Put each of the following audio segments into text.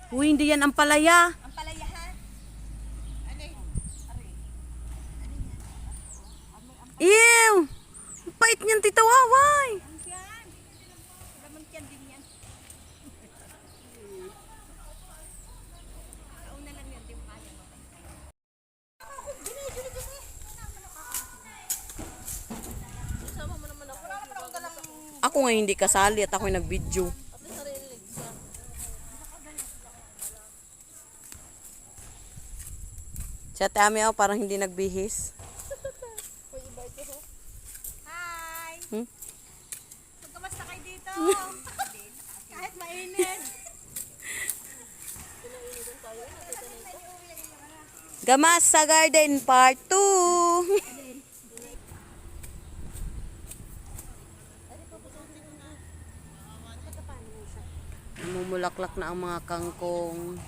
Uy, hindi yan ang palaya. Ang palaya ha? Ano yun? Ew! Pait niyan, Tita Waway. Ano yan? Laman yan din yan. Kauna lang yan, di mo kaya mo. Ako nga hindi kasali at ako'y nag-video. Si Ate Ami ako parang hindi nagbihis. Hi! Hmm? Magkamusta kayo dito? Kahit mainit. Gamas sa Garden Part 2. Namumulaklak na ang mga kangkong.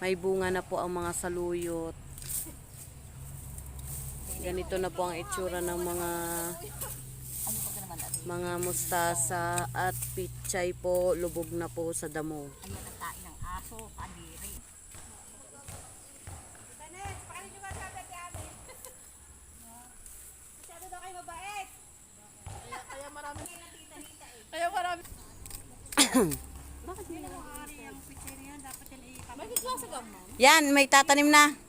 May bunga na po ang mga saluyot. Ganito na po ang itsura ng mga mustasa at pichay po. Lubog na po sa damo. Ayun ang tain ng aso, kadiri. Tanes, pakalin nyo ba sabi at amin? Masyado daw kayo mabait. Kaya marami. Kaya marami. Bakit yun ang ari ang pichay niya? Dapat yan i-kamay. May klase ka mo? Yan, may tatanim na.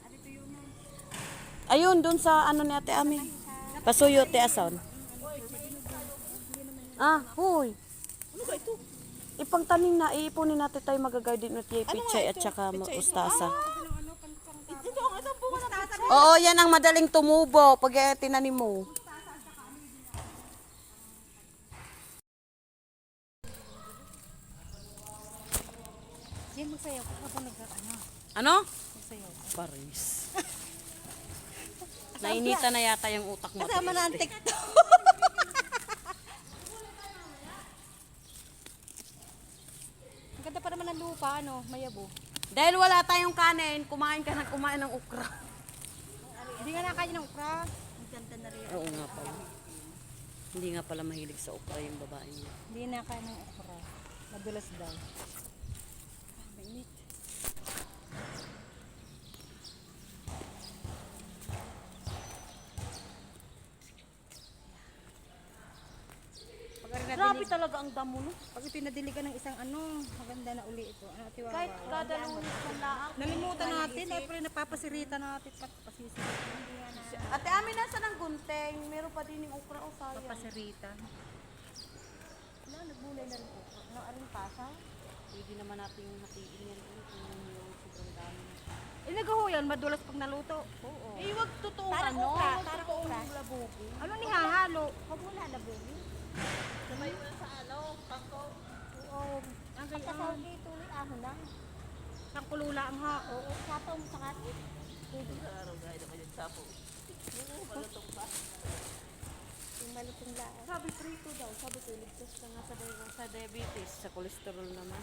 Ayun, dun sa ano ni Ate Ami. Pasuyo, Te Ason. Ah, huy. Ano ba ito? Ipangtanim na, iipunin natin tayo magagarden at pichay at saka mustasa. Ito ang isang bunga na tasa. Oo, yan ang madaling tumubo pag tinanim mo. Yan, magsayaw ko kapag nag-ano. Ano? Magsayaw. Paris. Nainita na yata yung utak mo. Kasama na ang TikTok. Ang ganda pa naman ng lupa, ano, mayabo. Dahil wala tayong kanin, kumain ka na kumain ng ukra. Hindi nga nakain ng ukra. Ang ganda na rin. Oo nga pala. Hindi nga pala mahilig sa ukra yung babae niya. Hindi nakain ng ukra. Madulas daw. Mainit. Grabe talaga ang damo, no? Pag pinadiligan ng isang ano, maganda na uli ito. Ano, tiwawa. Kahit kada lunes ng laang. Nalimutan natin, ay pero napapasirita natin. Papasisirita. Ate Ami, nasa ng gunting? Meron pa din yung ukra o sayang. Papasirita. Wala, nagbulay na rin ukra. Ano, aling pasa? Pwede naman natin hatiin yan kung yung sobrang dami. Eh, nagahuyan, madulas pag naluto. Oo. Eh, wag totoong Parang ano, ukra, wag parang totoong ukra. labubo. Ano ni hahalo? Huwag mo na labugi. Sabay mo sa ano, pangko. Oo. Ang gayon. Tuloy ahon lang. Sang kulula ang ha. Oo, sapaw mo sa kanin. Araw gaya naman yung sapo. Oo, malutong pa. Yung malutong lang. Sabi prito daw, sabi ko, ligtas ka nga sa diabetes, sa cholesterol naman.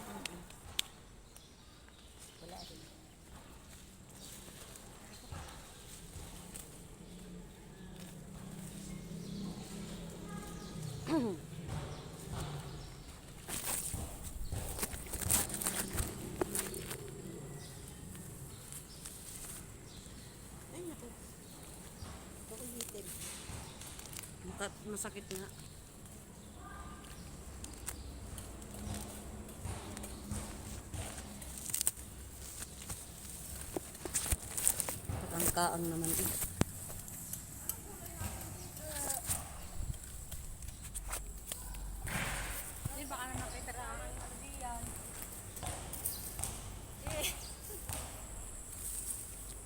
Wala rin. Masakit nga. Kaang naman eh. Baka naman kayo tarahan. Ano yan?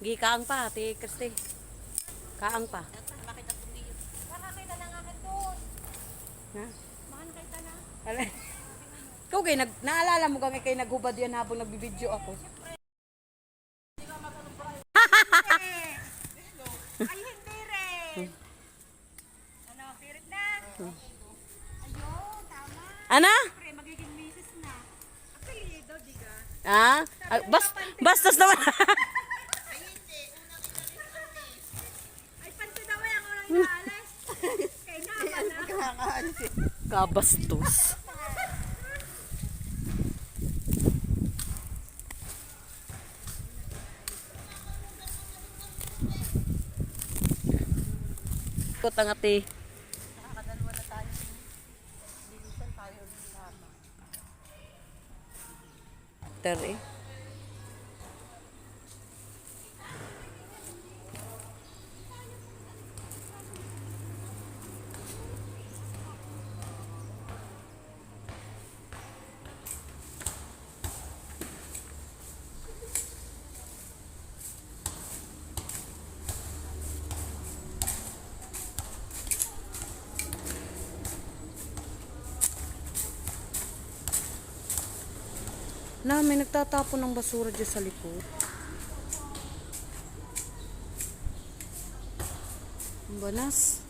Gi kaang pa, Ate Christy. Kaang pa. Makita po niyo. Baka kita na nga doon. Ha? Baka nakita na. Hala. Ikaw kay naalala mo kami kay naghubad yan habang nagbibideo ako. Ay, hindi rin. Ano, pirit na? Ayun, tama. Ana? Pre, magiging misis na. Apelido, diga. Ah? Bastos naman. Ay, panto daw ay ako lang inaalis. Kaya naman na. Kabastos. ikot ang ate. Nakakadalwa na tayo. Lilisan tayo ng tama. Eh. Na, may nagtatapon ng basura dyan sa likod. Ang banas.